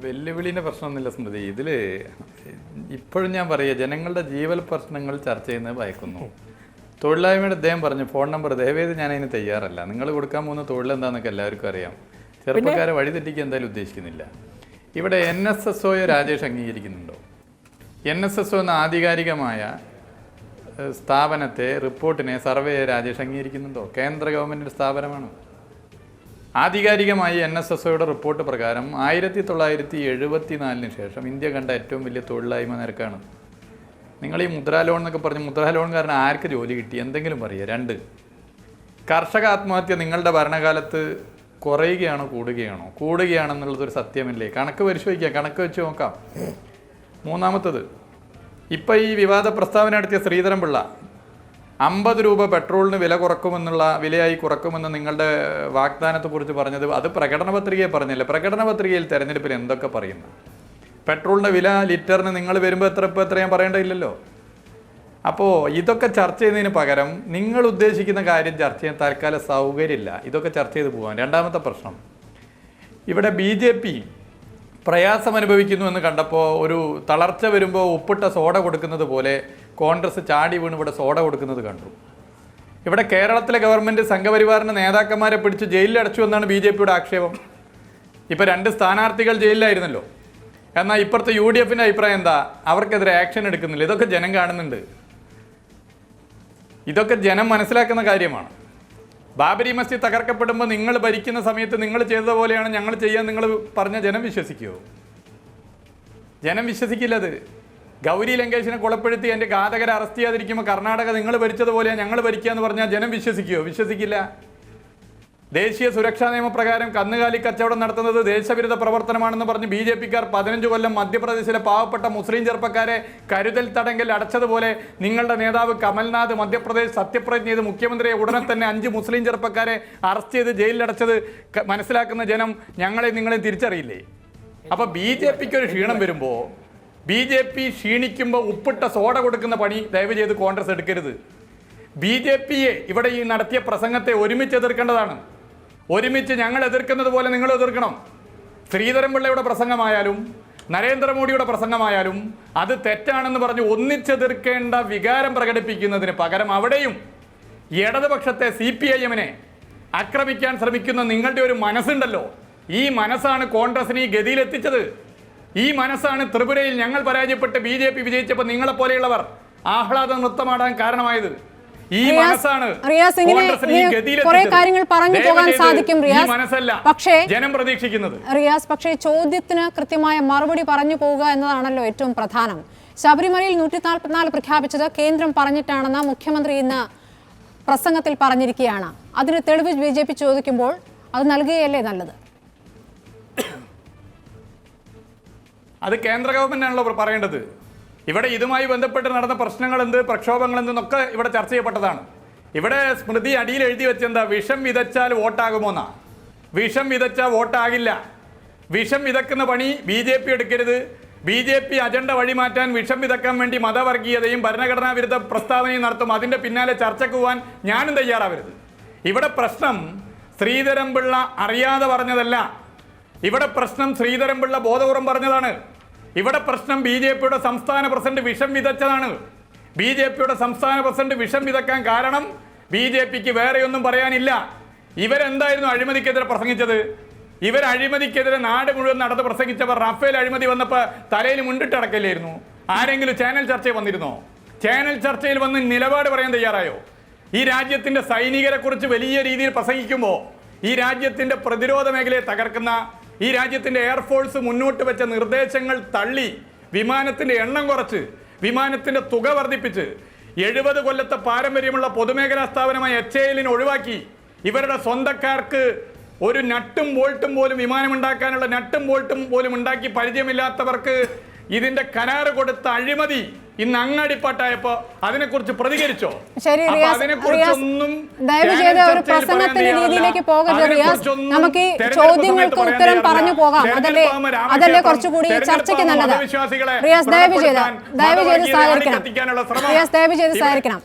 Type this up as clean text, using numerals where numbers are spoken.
വെല്ലുവിളിൻ്റെ പ്രശ്നമൊന്നുമില്ല സ്മൃതി. ഇതിൽ ഇപ്പോഴും ഞാൻ പറയുക, ജനങ്ങളുടെ ജീവൽ പ്രശ്നങ്ങൾ ചർച്ച ചെയ്യുന്നത് ഭയക്കുന്നു. തൊഴിലായ്മയുടെ അദ്ദേഹം പറഞ്ഞു ഫോൺ നമ്പർ ദയവേത് ഞാൻ അതിന് തയ്യാറല്ല. നിങ്ങൾ കൊടുക്കാൻ പോകുന്ന തൊഴിലെന്താണെന്നൊക്കെ എല്ലാവർക്കും അറിയാം. ചെറുപ്പക്കാരെ വഴിതെറ്റിക്കുക എന്തായാലും ഉദ്ദേശിക്കുന്നില്ല. ഇവിടെ NSSOയെ രാജേഷ് അംഗീകരിക്കുന്നുണ്ടോ? NSSO എന്ന ആധികാരികമായ സ്ഥാപനത്തെ, റിപ്പോർട്ടിനെ, സർവേയെ രാജേഷ് അംഗീകരിക്കുന്നുണ്ടോ? കേന്ദ്ര ഗവൺമെൻറ്റിൻ്റെ സ്ഥാപനമാണ്. ആധികാരികമായി NSSOയുടെ റിപ്പോർട്ട് പ്രകാരം 1974 ശേഷം ഇന്ത്യ കണ്ട ഏറ്റവും വലിയ തൊഴിലായ്മ നിരക്കാണ്. നിങ്ങൾ ഈ മുദ്രാ ലോൺ എന്നൊക്കെ പറഞ്ഞ്, മുദ്രാ ലോൺ കാരണം ആർക്ക് ജോലി കിട്ടി എന്തെങ്കിലും പറയുക? 2, കർഷക ആത്മഹത്യ നിങ്ങളുടെ ഭരണകാലത്ത് കുറയുകയാണോ കൂടുകയാണോ? കൂടുകയാണെന്നുള്ളതൊരു സത്യമല്ലേ? കണക്ക് പരിശോധിക്കാം, കണക്ക് വെച്ച് നോക്കാം. 3, ഇപ്പം ഈ വിവാദ പ്രസ്താവന നടത്തിയ ശ്രീധരൻപിള്ള 50 രൂപ പെട്രോളിന് വിലയായി കുറക്കുമെന്ന് നിങ്ങളുടെ വാഗ്ദാനത്തെക്കുറിച്ച് പറഞ്ഞത്, അത് പ്രകടന പത്രികയെ പറഞ്ഞില്ല. പ്രകടന പത്രികയിൽ തെരഞ്ഞെടുപ്പിൽ എന്തൊക്കെ പറയുന്നു? പെട്രോളിൻ്റെ വില ലിറ്ററിന് നിങ്ങൾ വരുമ്പോൾ എത്ര ഞാൻ പറയേണ്ടതില്ലല്ലോ. അപ്പോൾ ഇതൊക്കെ ചർച്ച ചെയ്യുന്നതിന് പകരം നിങ്ങൾ ഉദ്ദേശിക്കുന്ന കാര്യം ചർച്ച ചെയ്യാൻ തൽക്കാലം സൗകര്യമില്ല. ഇതൊക്കെ ചർച്ച ചെയ്ത് പോകാൻ. 2ാമത്തെ പ്രശ്നം, ഇവിടെ BJP പ്രയാസം അനുഭവിക്കുന്നു എന്ന് കണ്ടപ്പോൾ ഒരു തളർച്ച വരുമ്പോൾ ഉപ്പിട്ട സോഡ കൊടുക്കുന്നത് പോലെ കോൺഗ്രസ് ചാടി വീണ് ഇവിടെ സോഡ കൊടുക്കുന്നത് കണ്ടു. ഇവിടെ കേരളത്തിലെ ഗവൺമെൻറ് സംഘപരിവാറിൻ്റെ നേതാക്കന്മാരെ പിടിച്ച് ജയിലിൽ അടച്ചു എന്നാണ് BJPയുടെ ആക്ഷേപം. ഇപ്പോൾ 2 സ്ഥാനാർത്ഥികൾ ജയിലിലായിരുന്നല്ലോ. എന്നാൽ ഇപ്പുറത്തെ UDFൻ്റെ അഭിപ്രായം എന്താ? അവർക്കെതിരെ ആക്ഷൻ എടുക്കുന്നില്ല. ഇതൊക്കെ ജനം കാണുന്നുണ്ട്, ഇതൊക്കെ ജനം മനസ്സിലാക്കുന്ന കാര്യമാണ്. ബാബരി മസ്ജിദ് തകർക്കപ്പെടുമ്പോൾ നിങ്ങൾ ഭരിക്കുന്ന സമയത്ത് നിങ്ങൾ ചെയ്തത് പോലെയാണ് ഞങ്ങൾ ചെയ്യാൻ നിങ്ങൾ പറഞ്ഞ ജനം വിശ്വസിക്കുമോ? ജനം വിശ്വസിക്കില്ല. അത് ഗൗരി ലങ്കേഷിനെ കൊലപ്പെടുത്തി എൻ്റെ ഘാതകരെ അറസ്റ്റ് ചെയ്യാതിരിക്കുമ്പോൾ കർണാടക നിങ്ങൾ ഭരിച്ചതുപോലെയാണ് ഞങ്ങൾ ഭരിക്കുക എന്ന് പറഞ്ഞാൽ ജനം വിശ്വസിക്കുമോ? വിശ്വസിക്കില്ല. ദേശീയ സുരക്ഷാ നിയമപ്രകാരം കന്നുകാലി കച്ചവടം നടത്തുന്നത് ദേശവിരുദ്ധ പ്രവർത്തനമാണെന്ന് പറഞ്ഞ് BJPക്കാർ 15 കൊല്ലം മധ്യപ്രദേശിലെ പാവപ്പെട്ട മുസ്ലിം ചെറുപ്പക്കാരെ കരുതൽ തടങ്കൽ അടച്ചതുപോലെ നിങ്ങളുടെ നേതാവ് കമൽനാഥ് മധ്യപ്രദേശ് സത്യപ്രതിജ്ഞ ചെയ്ത് മുഖ്യമന്ത്രിയെ ഉടനെ തന്നെ 5 മുസ്ലിം ചെറുപ്പക്കാരെ അറസ്റ്റ് ചെയ്ത് ജയിലിലടച്ചത് മനസ്സിലാക്കുന്ന ജനം നിങ്ങളെ തിരിച്ചറിയില്ലേ? അപ്പോൾ BJPക്ക് ഒരു ക്ഷീണം വരുമ്പോൾ, BJP ക്ഷീണിക്കുമ്പോൾ ഉപ്പിട്ട സോഡ കൊടുക്കുന്ന പണി ദയവ് ചെയ്ത് കോൺഗ്രസ് എടുക്കരുത്. BJPയെ ഇവിടെ ഈ നടത്തിയ പ്രസംഗത്തെ ഒരുമിച്ച് എതിർക്കേണ്ടതാണ്. ഒരുമിച്ച് ഞങ്ങൾ എതിർക്കുന്നത് പോലെ നിങ്ങൾ എതിർക്കണം. ശ്രീധരൻപിള്ളയുടെ പ്രസംഗമായാലും നരേന്ദ്രമോദിയുടെ പ്രസംഗമായാലും അത് തെറ്റാണെന്ന് പറഞ്ഞ് ഒന്നിച്ചെതിർക്കേണ്ട വികാരം പ്രകടിപ്പിക്കുന്നതിന് പകരം അവിടെയും ഇടതുപക്ഷത്തെ CPIM-നെ ആക്രമിക്കാൻ ശ്രമിക്കുന്ന നിങ്ങളുടെ ഒരു മനസ്സുണ്ടല്ലോ, ഈ മനസ്സാണ് കോൺഗ്രസിനെ ഈ ഗതിയിലെത്തിച്ചത്. ഈ മനസ്സാണ് ത്രിപുരയിൽ ഞങ്ങൾ പരാജയപ്പെട്ട് BJP വിജയിച്ചപ്പോൾ നിങ്ങളെപ്പോലെയുള്ളവർ ആഹ്ലാദ നൃത്തമാടാൻ കാരണമായത്. ഈ മനസ്സാണ് കുറെ കാര്യങ്ങൾ പറഞ്ഞു പോകാൻ സാധിക്കും പക്ഷേ ജനം പ്രതീക്ഷിക്കുന്നത്. റിയാസ്, പക്ഷേ ചോദ്യത്തിന് കൃത്യമായ മറുപടി പറഞ്ഞു പോവുക എന്നതാണല്ലോ ഏറ്റവും പ്രധാനം. ശബരിമലയിൽ 144 പ്രഖ്യാപിച്ചത് കേന്ദ്രം പറഞ്ഞിട്ടാണെന്ന് മുഖ്യമന്ത്രി ഇന്ന് പ്രസംഗത്തിൽ പറഞ്ഞിരിക്കുകയാണ്. അതിന് തെളിവ് BJP ചോദിക്കുമ്പോൾ അത് നൽകുകയല്ലേ നല്ലത്? അത് കേന്ദ്ര ഗവൺമെന്റ് ആണല്ലോ പറയേണ്ടത്. ഇവിടെ ഇതുമായി ബന്ധപ്പെട്ട് നടന്ന പ്രശ്നങ്ങൾ എന്ത്, പ്രക്ഷോഭങ്ങൾ എന്തെന്നൊക്കെ ഇവിടെ ചർച്ച ചെയ്യപ്പെട്ടതാണ്. ഇവിടെ സ്മൃതി അടിയിൽ എഴുതി വെച്ചെന്താ, വിഷം വിതച്ചാൽ വോട്ടാകുമോന്നാ. വിഷം വിതച്ചാൽ വോട്ടാകില്ല. വിഷം വിതക്കുന്ന പണി BJP എടുക്കരുത്. BJP അജണ്ട വഴിമാറ്റാൻ വിഷം വിതക്കാൻ വേണ്ടി മതവർഗീയതയും ഭരണഘടനാ വിരുദ്ധ പ്രസ്താവനയും നടത്തും. അതിൻ്റെ പിന്നാലെ ചർച്ചയ്ക്ക് പോകാൻ ഞാനും തയ്യാറാവരുത്. ഇവിടെ പ്രശ്നം ശ്രീധരൻപിള്ള അറിയാതെ പറഞ്ഞതല്ല. ഇവിടെ പ്രശ്നം ശ്രീധരൻപിള്ള ബോധപൂർവം പറഞ്ഞതാണ്. ഇവിടെ പ്രശ്നം BJPയുടെ സംസ്ഥാന പ്രസിഡന്റ് വിഷം വിതച്ചതാണ്. BJPയുടെ സംസ്ഥാന പ്രസിഡന്റ് വിഷം വിതക്കാൻ കാരണം BJPക്ക് വേറെയൊന്നും പറയാനില്ല. ഇവരെന്തായിരുന്നു അഴിമതിക്കെതിരെ പ്രസംഗിച്ചത്? ഇവർ അഴിമതിക്കെതിരെ നാട് മുഴുവൻ നടന്ന് പ്രസംഗിച്ചവർ റഫേൽ അഴിമതി വന്നപ്പോൾ തലയിൽ മുണ്ടിട്ടടക്കല്ലായിരുന്നു? ആരെങ്കിലും ചാനൽ ചർച്ചയിൽ വന്നിരുന്നോ? ചാനൽ ചർച്ചയിൽ വന്ന് നിലപാട് പറയാൻ തയ്യാറായോ? ഈ രാജ്യത്തിൻ്റെ സൈനികരെ കുറിച്ച് വലിയ രീതിയിൽ പ്രസംഗിക്കുമ്പോൾ, ഈ രാജ്യത്തിൻ്റെ പ്രതിരോധ മേഖലയെ തകർക്കുന്ന, ഈ രാജ്യത്തിൻ്റെ എയർഫോഴ്സ് മുന്നോട്ട് വെച്ച നിർദ്ദേശങ്ങൾ തള്ളി, വിമാനത്തിൻ്റെ എണ്ണം കുറച്ച്, വിമാനത്തിൻ്റെ തുക വർദ്ധിപ്പിച്ച്, 70 കൊല്ലത്തെ പാരമ്പര്യമുള്ള പൊതുമേഖലാ സ്ഥാപനമായ HAL ഒഴിവാക്കി, ഇവരുടെ സ്വന്തക്കാർക്ക് ഒരു നട്ടും ബോൾട്ടും പോലും വിമാനമുണ്ടാക്കാനുള്ള നട്ടും ബോൾട്ടും പോലും ഉണ്ടാക്കി പരിചയമില്ലാത്തവർക്ക് ഇതിന്റെ കരാറ് കൊടുത്ത അഴിമതി ഇന്ന് അങ്ങാടിപ്പാട്ടായപ്പോ അതിനെക്കുറിച്ച് പ്രതികരിച്ചോ? ദയവ് ചെയ്ത് ഒരു പ്രസംഗത്തിന്റെ രീതിയിലേക്ക് പോകരുത് റിയാസ്. നമുക്ക് ഈ ചോദ്യങ്ങൾക്ക് ഉത്തരം പറഞ്ഞു പോകാം. അതല്ലേ കുറച്ചുകൂടി ചർച്ചയ്ക്ക് നല്ലത്. റിയാസ് ദയവ് ചെയ്ത് സഹകരിക്കണം. റിയാസ് ദയവ് ചെയ്ത് സഹകരിക്കണം.